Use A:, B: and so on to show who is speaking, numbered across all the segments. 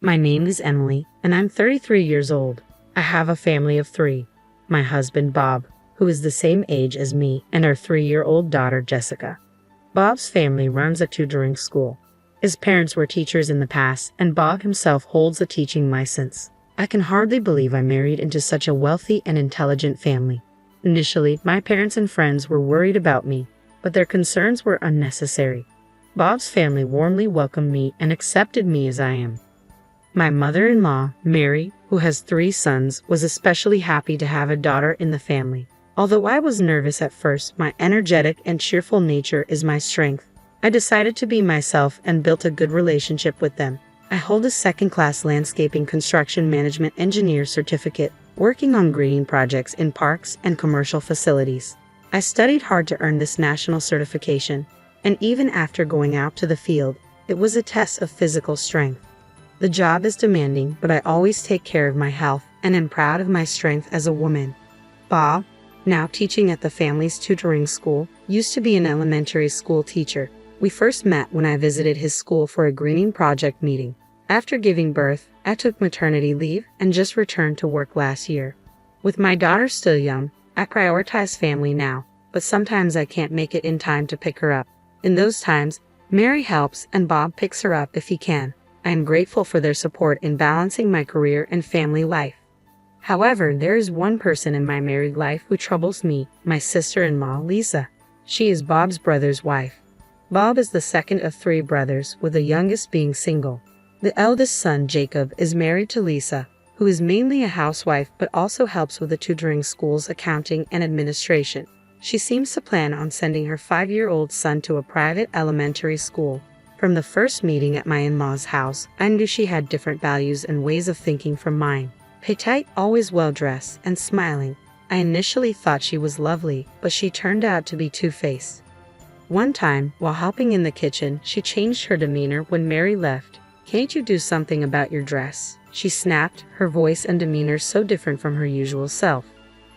A: My name is Emily, and I'm 33 years old. I have a family of 3. My husband, Bob, who is the same age as me, and our 3-year-old daughter, Jessica. Bob's family runs a tutoring school. His parents were teachers in the past, and Bob himself holds a teaching license. I can hardly believe I married into such a wealthy and intelligent family. Initially, my parents and friends were worried about me, but their concerns were unnecessary. Bob's family warmly welcomed me and accepted me as I am. My mother-in-law, Mary, who has 3 sons, was especially happy to have a daughter in the family. Although I was nervous at first, my energetic and cheerful nature is my strength. I decided to be myself and built a good relationship with them. I hold a second-class landscaping construction management engineer certificate, working on greening projects in parks and commercial facilities. I studied hard to earn this national certification, and even after going out to the field, it was a test of physical strength. The job is demanding, but I always take care of my health and am proud of my strength as a woman. Bob, now teaching at the family's tutoring school, used to be an elementary school teacher. We first met when I visited his school for a greening project meeting. After giving birth, I took maternity leave and just returned to work last year. With my daughter still young, I prioritize family now, but sometimes I can't make it in time to pick her up. In those times, Mary helps and Bob picks her up if he can. I am grateful for their support in balancing my career and family life. However, there is one person in my married life who troubles me, my sister-in-law, Lisa. She is Bob's brother's wife. Bob is the second of 3 brothers, with the youngest being single. The eldest son, Jacob, is married to Lisa, who is mainly a housewife but also helps with the tutoring school's accounting and administration. She seems to plan on sending her 5-year-old son to a private elementary school. From the first meeting at my in-laws' house, I knew she had different values and ways of thinking from mine. Petite, always well-dressed and smiling. I initially thought she was lovely, but she turned out to be two-faced. One time, while helping in the kitchen, she changed her demeanor when Mary left. "Can't you do something about your dress?" she snapped, her voice and demeanor so different from her usual self.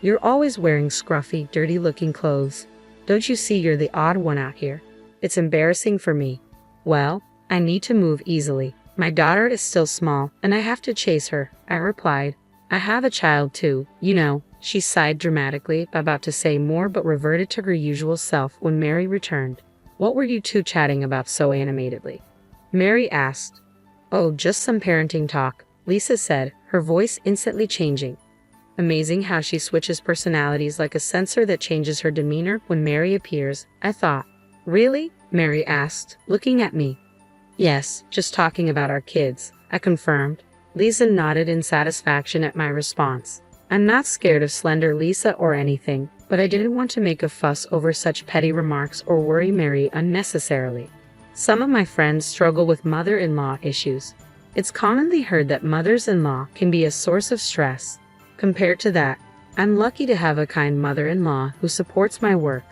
A: "You're always wearing scruffy, dirty-looking clothes. Don't you see you're the odd one out here? It's embarrassing for me." "Well, I need to move easily. My daughter is still small, and I have to chase her," I replied. "I have a child too, you know." She sighed dramatically, about to say more but reverted to her usual self when Mary returned. "What were you two chatting about so animatedly?" Mary asked. "Oh, just some parenting talk," Lisa said, her voice instantly changing. Amazing how she switches personalities like a sensor that changes her demeanor when Mary appears, I thought. "Really?" Mary asked, looking at me. "Yes, just talking about our kids," I confirmed. Lisa nodded in satisfaction at my response. I'm not scared of slender Lisa or anything, but I didn't want to make a fuss over such petty remarks or worry Mary unnecessarily. Some of my friends struggle with mother-in-law issues. It's commonly heard that mothers-in-law can be a source of stress. Compared to that, I'm lucky to have a kind mother-in-law who supports my work.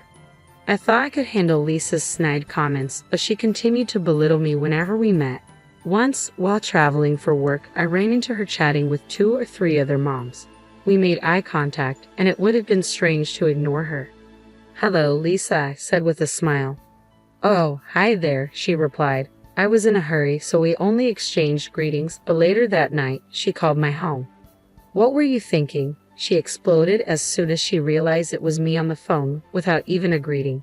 A: I thought I could handle Lisa's snide comments, but she continued to belittle me whenever we met. Once, while traveling for work, I ran into her chatting with 2 or 3 other moms. We made eye contact, and it would have been strange to ignore her. "Hello, Lisa," I said with a smile. "Oh, hi there," she replied. I was in a hurry, so we only exchanged greetings, but later that night, she called my home. "What were you thinking?" she exploded as soon as she realized it was me on the phone, without even a greeting.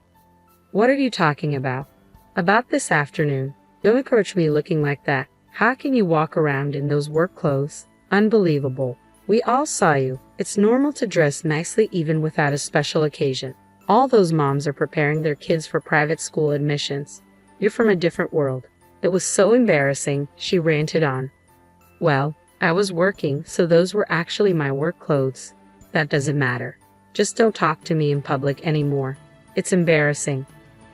A: "What are you talking about?" "About this afternoon. Don't approach me looking like that. How can you walk around in those work clothes? Unbelievable. We all saw you. It's normal to dress nicely even without a special occasion. All those moms are preparing their kids for private school admissions. You're from a different world." It was so embarrassing, she ranted on. "Well, I was working, so those were actually my work clothes. That doesn't matter. Just don't talk to me in public anymore. It's embarrassing."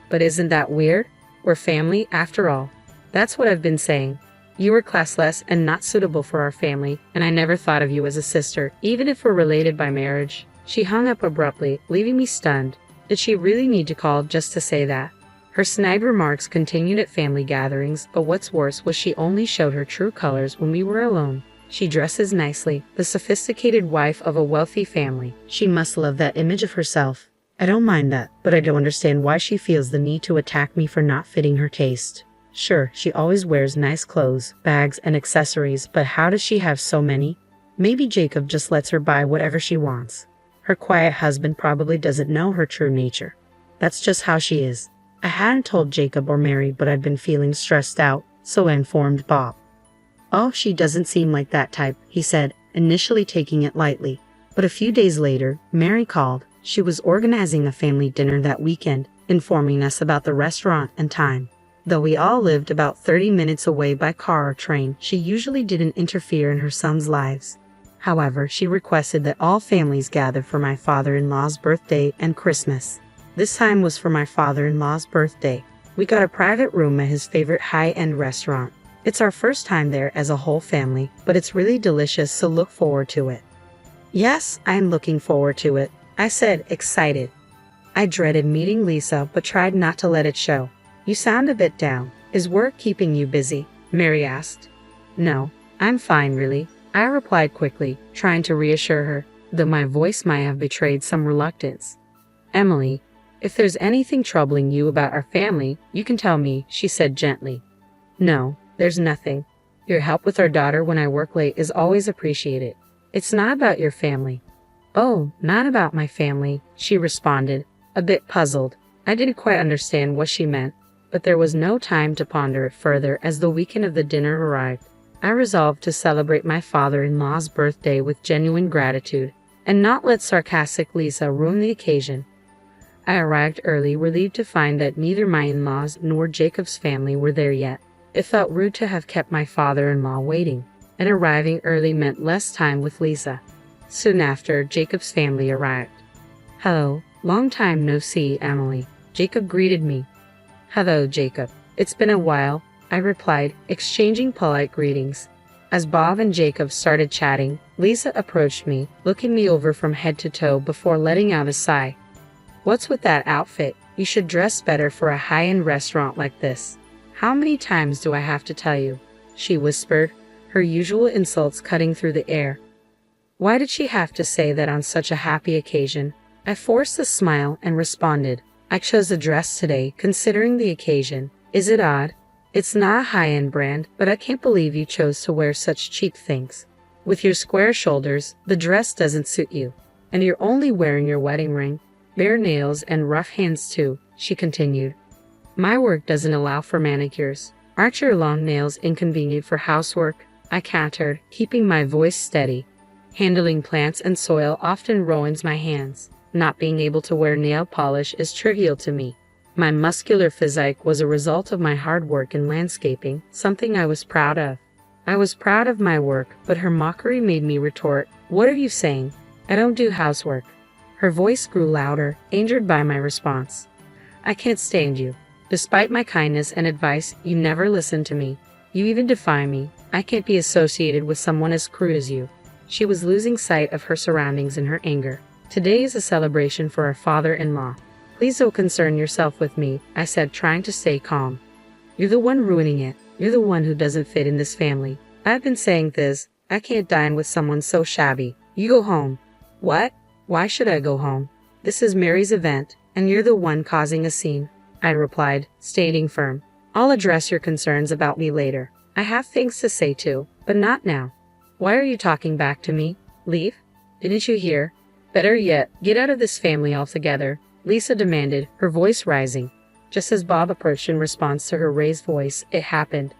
A: "But isn't that weird? We're family after all." "That's what I've been saying. You were classless and not suitable for our family, and I never thought of you as a sister, even if we're related by marriage." She hung up abruptly, leaving me stunned. Did she really need to call just to say that? Her snide remarks continued at family gatherings, but what's worse was she only showed her true colors when we were alone. She dresses nicely, the sophisticated wife of a wealthy family. She must love that image of herself. I don't mind that, but I don't understand why she feels the need to attack me for not fitting her taste. Sure, she always wears nice clothes, bags, and accessories, but how does she have so many? Maybe Jacob just lets her buy whatever she wants. Her quiet husband probably doesn't know her true nature. That's just how she is. I hadn't told Jacob or Mary, but I'd been feeling stressed out, so I informed Bob. Oh, she doesn't seem like that type, he said, initially taking it lightly. But a few days later, Mary called. She was organizing a family dinner that weekend, informing us about the restaurant and time. Though we all lived about 30 minutes away by car or train, she usually didn't interfere in her sons' lives. However, she requested that all families gather for my father-in-law's birthday and Christmas. This time was for my father-in-law's birthday. We got a private room at his favorite high-end restaurant. It's our first time there as a whole family, but it's really delicious, so look forward to it. Yes, I'm looking forward to it, I said, excited. I dreaded meeting Lisa, but tried not to let it show. You sound a bit down. Is work keeping you busy? Mary asked. No, I'm fine really, I replied quickly, trying to reassure her, though my voice might have betrayed some reluctance. Emily, if there's anything troubling you about our family, you can tell me, she said gently. No, there's nothing. Your help with our daughter when I work late is always appreciated. It's not about your family. Oh, not about my family, she responded, a bit puzzled. I didn't quite understand what she meant, but there was no time to ponder it further as the weekend of the dinner arrived. I resolved to celebrate my father-in-law's birthday with genuine gratitude, and not let sarcastic Lisa ruin the occasion. I arrived early, relieved to find that neither my in-laws nor Jacob's family were there yet. It felt rude to have kept my father-in-law waiting, and arriving early meant less time with Lisa. Soon after, Jacob's family arrived. Hello, long time no see, Emily, Jacob greeted me. Hello, Jacob. It's been a while, I replied, exchanging polite greetings. As Bob and Jacob started chatting, Lisa approached me, looking me over from head to toe before letting out a sigh. What's with that outfit? You should dress better for a high-end restaurant like this. How many times do I have to tell you? She whispered, her usual insults cutting through the air. Why did she have to say that on such a happy occasion? I forced a smile and responded, I chose a dress today, considering the occasion. Is it odd? It's not a high-end brand, but I can't believe you chose to wear such cheap things. With your square shoulders, the dress doesn't suit you. And you're only wearing your wedding ring. Bare nails and rough hands too, she continued. My work doesn't allow for manicures. Aren't your long nails inconvenient for housework? I countered, keeping my voice steady. Handling plants and soil often ruins my hands. Not being able to wear nail polish is trivial to me. My muscular physique was a result of my hard work in landscaping, something I was proud of. I was proud of my work, but her mockery made me retort, What are you saying? I don't do housework. Her voice grew louder, injured by my response. I can't stand you. Despite my kindness and advice, you never listen to me. You even defy me. I can't be associated with someone as crude as you. She was losing sight of her surroundings in her anger. Today is a celebration for our father-in-law. Please don't concern yourself with me, I said, trying to stay calm. You're the one ruining it. You're the one who doesn't fit in this family. I've been saying this. I can't dine with someone so shabby. You go home. What? Why should I go home? This is Mary's event, and you're the one causing a scene, I replied, staying firm. I'll address your concerns about me later. I have things to say too, but not now. Why are you talking back to me? Leave? Didn't you hear? Better yet, get out of this family altogether, Lisa demanded, her voice rising. Just as Bob approached in response to her raised voice, it happened.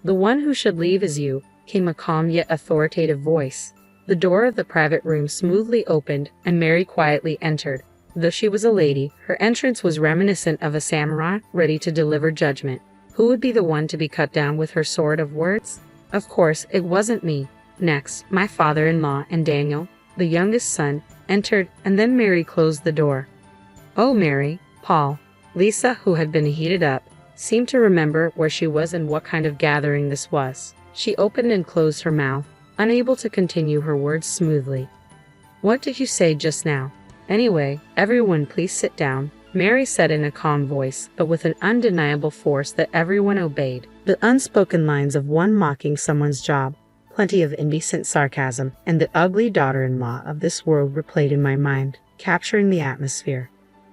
A: The one who should leave is you, came a calm yet authoritative voice. The door of the private room smoothly opened, and Mary quietly entered. Though she was a lady, her entrance was reminiscent of a samurai ready to deliver judgment. Who would be the one to be cut down with her sword of words? Of course, it wasn't me. Next, my father-in-law and Daniel, the youngest son, entered, and then Mary closed the door. Oh, Mary, Paul. Lisa, who had been heated up, seemed to remember where she was and what kind of gathering this was. She opened and closed her mouth, unable to continue her words smoothly. What did you say just now? Anyway, everyone please sit down, Mary said in a calm voice, but with an undeniable force that everyone obeyed. The unspoken lines of one mocking someone's job, plenty of indecent sarcasm, and the ugly daughter-in-law of this world replayed in my mind, capturing the atmosphere.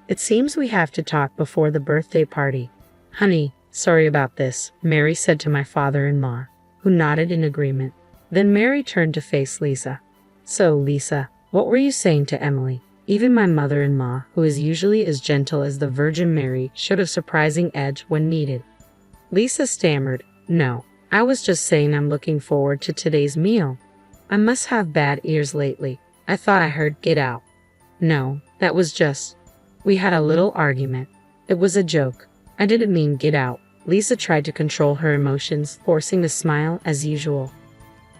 A: It seems we have to talk before the birthday party. Honey, Sorry about this, Mary said to my father-in-law, who nodded in agreement. Then Mary turned to face Lisa. So, Lisa, what were you saying to Emily? Even my mother-in-law, who is usually as gentle as the Virgin Mary, showed a surprising edge when needed. Lisa stammered, No, I was just saying I'm looking forward to today's meal. I must have bad ears lately. I thought I heard get out. No, that was just. We had a little argument. It was a joke. I didn't mean get out. Lisa tried to control her emotions, forcing a smile as usual.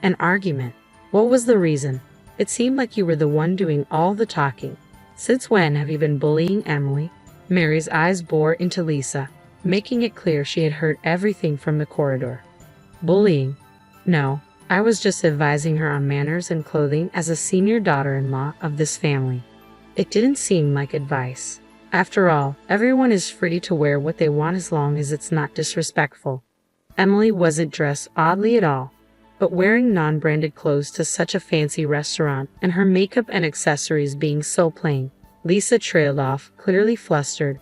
A: An argument. What was the reason? It seemed like you were the one doing all the talking. Since when have you been bullying Emily? Mary's eyes bore into Lisa, making it clear she had heard everything from the corridor. Bullying? No, I was just advising her on manners and clothing as a senior daughter-in-law of this family. It didn't seem like advice. After all, everyone is free to wear what they want as long as it's not disrespectful. Emily wasn't dressed oddly at all, but wearing non-branded clothes to such a fancy restaurant and her makeup and accessories being so plain, Lisa trailed off, clearly flustered.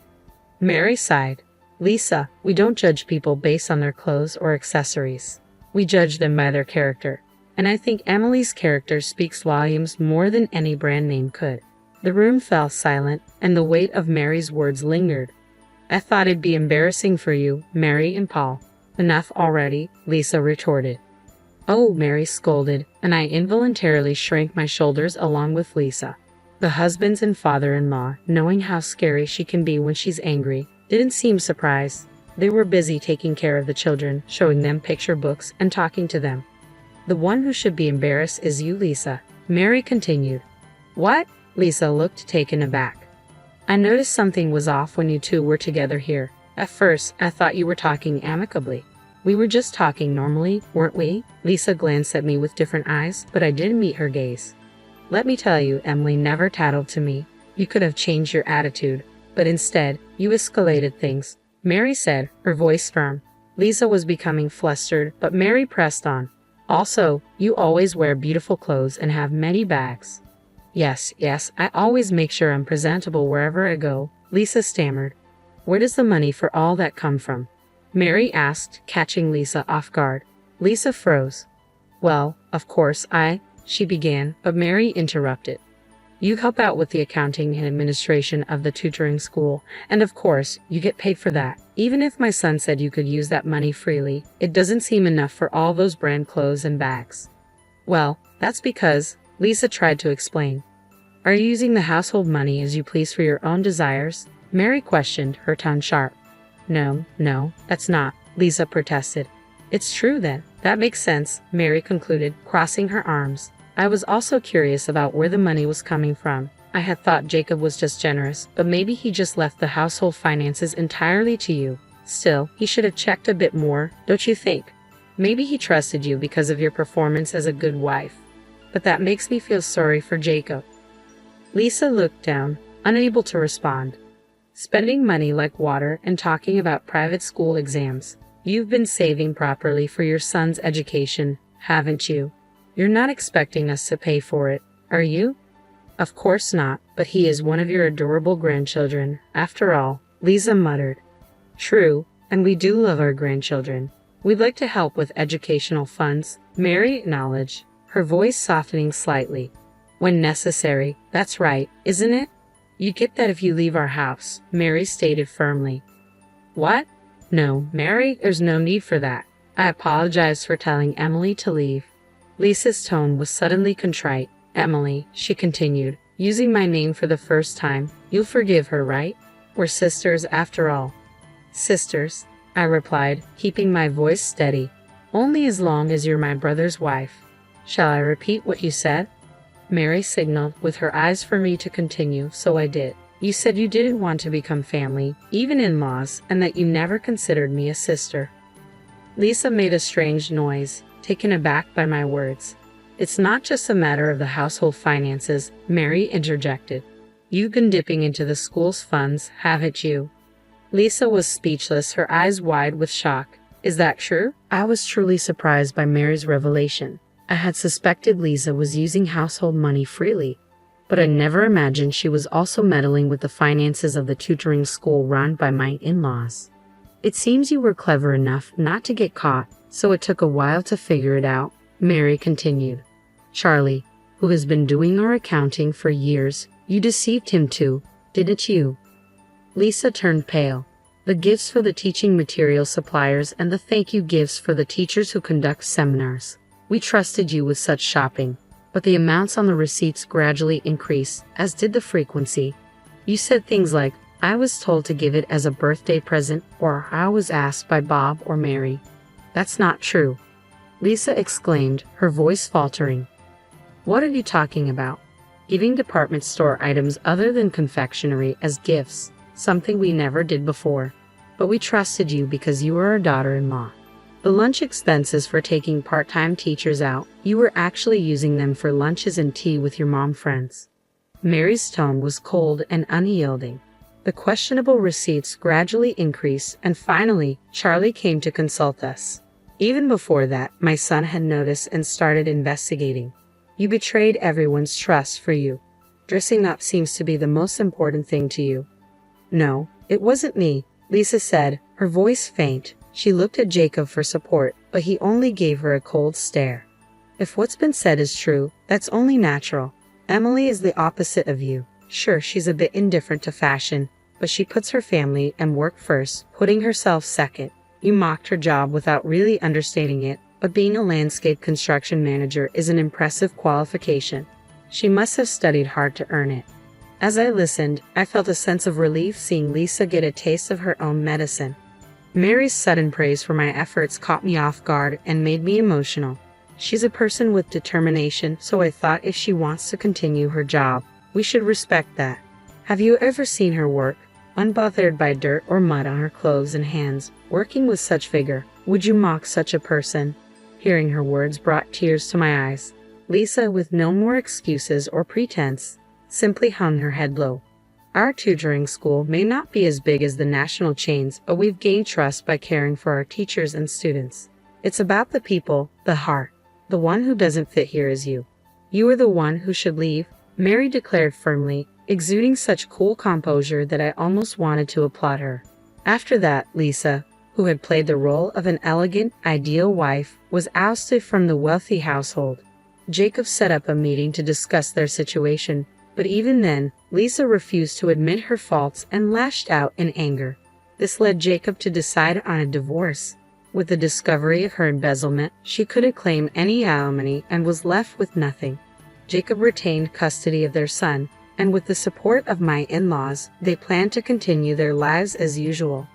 A: Mary sighed. Lisa, we don't judge people based on their clothes or accessories. We judge them by their character. And I think Emily's character speaks volumes more than any brand name could. The room fell silent, and the weight of Mary's words lingered. I thought it'd be embarrassing for you, Mary and Paul. Enough already, Lisa retorted. Oh, Mary scolded, and I involuntarily shrank my shoulders along with Lisa. The husbands and father-in-law, knowing how scary she can be when she's angry, didn't seem surprised. They were busy taking care of the children, showing them picture books and talking to them. The one who should be embarrassed is you, Lisa, Mary continued. What? Lisa looked taken aback. I noticed something was off when you two were together here. At first, I thought you were talking amicably. We were just talking normally, weren't we? Lisa glanced at me with different eyes, but I didn't meet her gaze. Let me tell you, Emily never tattled to me. You could have changed your attitude, but instead, you escalated things, Mary said, her voice firm. Lisa was becoming flustered, but Mary pressed on. Also, you always wear beautiful clothes and have many bags. Yes, I always make sure I'm presentable wherever I go, Lisa stammered. Where does the money for all that come from? Mary asked, catching Lisa off guard. Lisa froze. Well, of course, she began, but Mary interrupted. You help out with the accounting and administration of the tutoring school, and of course, you get paid for that. Even if my son said you could use that money freely, it doesn't seem enough for all those brand clothes and bags. Well, that's because, Lisa tried to explain. Are you using the household money as you please for your own desires? Mary questioned, her tone sharp. No, that's not, Lisa protested. It's true then. That makes sense, Mary concluded, crossing her arms. I was also curious about where the money was coming from. I had thought Jacob was just generous, but maybe he just left the household finances entirely to you. Still, he should have checked a bit more, don't you think? Maybe he trusted you because of your performance as a good wife. But that makes me feel sorry for Jacob. Lisa looked down, unable to respond. Spending money like water and talking about private school exams. You've been saving properly for your son's education, haven't you? You're not expecting us to pay for it, are you? Of course not, but he is one of your adorable grandchildren, after all, Lisa muttered. True, and we do love our grandchildren. We'd like to help with educational funds, Mary acknowledged, her voice softening slightly. When necessary, that's right, isn't it? You get that if you leave our house, Mary stated firmly. What? No, Mary, there's no need for that. I apologize for telling Emily to leave. Lisa's tone was suddenly contrite. Emily, she continued, using my name for the first time, you'll forgive her, right? We're sisters after all. Sisters, I replied, keeping my voice steady. Only as long as you're my brother's wife. Shall I repeat what you said? Mary signaled with her eyes for me to continue, so I did. You said you didn't want to become family, even in-laws, and that you never considered me a sister. Lisa made a strange noise, taken aback by my words. It's not just a matter of the household finances, Mary interjected. You've been dipping into the school's funds, haven't you? Lisa was speechless, her eyes wide with shock. Is that true? I was truly surprised by Mary's revelation. I had suspected Lisa was using household money freely, but I never imagined she was also meddling with the finances of the tutoring school run by my in-laws. It seems you were clever enough not to get caught, so it took a while to figure it out, Mary continued. Charlie, who has been doing our accounting for years, you deceived him too, didn't you? Lisa turned pale. The gifts for the teaching material suppliers and the thank you gifts for the teachers who conduct seminars. We trusted you with such shopping, but the amounts on the receipts gradually increased, as did the frequency. You said things like, I was told to give it as a birthday present, or I was asked by Bob or Mary. That's not true, Lisa exclaimed, her voice faltering. What are you talking about? Giving department store items other than confectionery as gifts, something we never did before. But we trusted you because you were our daughter-in-law. The lunch expenses for taking part-time teachers out, you were actually using them for lunches and tea with your mom friends. Mary's tone was cold and unyielding. The questionable receipts gradually increased, and finally, Charlie came to consult us. Even before that, my son had noticed and started investigating. You betrayed everyone's trust for you. Dressing up seems to be the most important thing to you. No, it wasn't me, Lisa said, her voice faint. She looked at Jacob for support, but he only gave her a cold stare. If what's been said is true, that's only natural. Emily is the opposite of you. Sure, she's a bit indifferent to fashion, but she puts her family and work first, putting herself second. You mocked her job without really understating it, but being a landscape construction manager is an impressive qualification. She must have studied hard to earn it. As I listened, I felt a sense of relief seeing Lisa get a taste of her own medicine. Mary's sudden praise for my efforts caught me off guard and made me emotional. She's a person with determination, so I thought if she wants to continue her job, we should respect that. Have you ever seen her work? Unbothered by dirt or mud on her clothes and hands, working with such vigor, would you mock such a person? Hearing her words brought tears to my eyes. Lisa, with no more excuses or pretense, simply hung her head low. Our tutoring school may not be as big as the national chains, but we've gained trust by caring for our teachers and students. It's about the people, the heart. The one who doesn't fit here is you. You are the one who should leave, Mary declared firmly, exuding such cool composure that I almost wanted to applaud her. After that, Lisa, who had played the role of an elegant, ideal wife, was ousted from the wealthy household. Jacob set up a meeting to discuss their situation, but even then, Lisa refused to admit her faults and lashed out in anger. This led Jacob to decide on a divorce. With the discovery of her embezzlement, she couldn't claim any alimony and was left with nothing. Jacob retained custody of their son, and with the support of my in-laws, they planned to continue their lives as usual.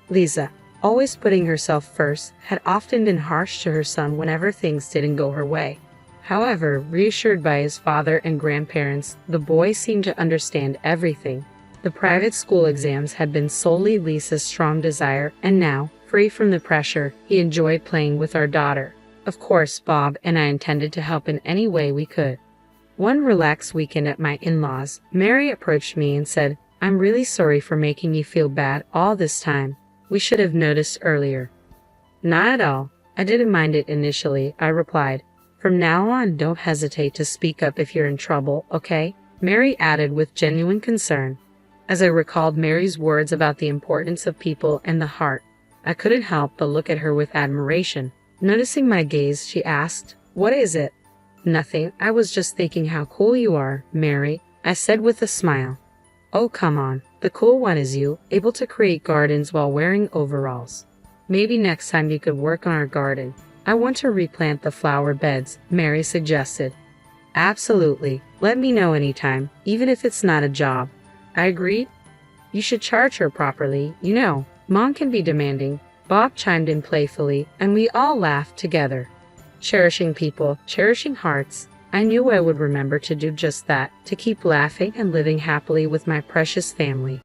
A: Lisa, always putting herself first, had often been harsh to her son whenever things didn't go her way. However, reassured by his father and grandparents, the boy seemed to understand everything. The private school exams had been solely Lisa's strong desire, and now, free from the pressure, he enjoyed playing with our daughter. Of course, Bob and I intended to help in any way we could. One relaxed weekend at my in-laws, Mary approached me and said, I'm really sorry for making you feel bad all this time. We should have noticed earlier. Not at all. I didn't mind it initially, I replied. From now on, don't hesitate to speak up if you're in trouble, okay? Mary added with genuine concern. As I recalled Mary's words about the importance of people and the heart, I couldn't help but look at her with admiration. Noticing my gaze, she asked, What is it? Nothing, I was just thinking how cool you are, Mary, I said with a smile. Oh, come on, the cool one is you, able to create gardens while wearing overalls. Maybe next time you could work on our garden. I want to replant the flower beds, Mary suggested. Absolutely, let me know anytime, even if it's not a job. I agreed. You should charge her properly, you know, Mom can be demanding. Bob chimed in playfully, and we all laughed together. Cherishing people, cherishing hearts. I knew I would remember to do just that, to keep laughing and living happily with my precious family.